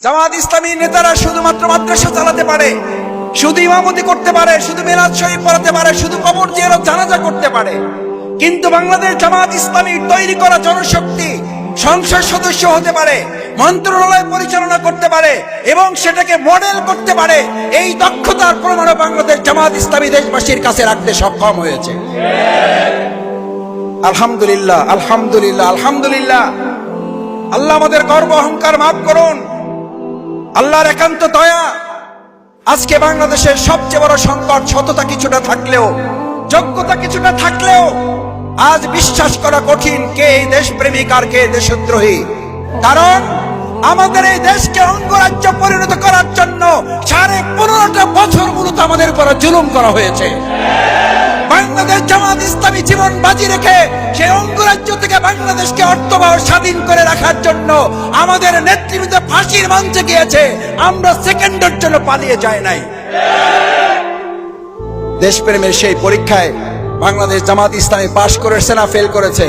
জামাত ইসলামী নেতারা শুধুমাত্র মাদ্রাসা চালাতে পারে, শুধু ইমামতি করতে পারে, শুধু মিলাদ শরীফ পড়াতে পারে, শুধু কবর জিয়ারত জানাজা করতে পারে। কিন্তু বাংলাদেশ জামাত ইসলামী তৈরি করা জনশক্তি সংসদ সদস্য হতে পারে, মন্ত্রণালয় পরিচালনা করতে পারে এবং সেটাকে মডেল করতে পারে। এই দক্ষতার প্রমাণ বাংলাদেশ জামাত ইসলামী দেশবাসীর কাছে রাখতে সক্ষম হয়েছে। আলহামদুলিল্লাহ, আলহামদুলিল্লাহ, আলহামদুলিল্লাহ। আল্লাহ আমাদের গর্ব অহংকার মাফ করুন। আল্লাহর একান্ত দয়া। আজকে বাংলাদেশের সবচেয়ে বড় সংকট সততা কিছুটা থাকলেও, যোগ্যতা কিছুটা থাকলেও আজ বিশ্বাস করা কঠিন কে এই দেশপ্রেমিক আর কে দেশদ্রোহী। কারণ আমাদের এই দেশকে অঙ্গরাজ্য পরিণত করার জন্য 15.5 বছর মূলত আমাদের উপর জুলুম করা হয়েছে। বাংলাদেশ জামাত ইসলামী জীবন বাজি রেখে সেই অঙ্গরাজ্য থেকে বাংলাদেশকে অর্থবহ স্বাধীন করে রাখার জন্য আমাদের নেতৃবৃন্দ ফাঁসির মঞ্চে গিয়েছে। আমরা সেকেন্ডের জন্য পালিয়ে যাই নাই। দেশপ্রেমের সেই পরীক্ষায় বাংলাদেশ জামাত ইসলামী পাশ করেছে না ফেল করেছে?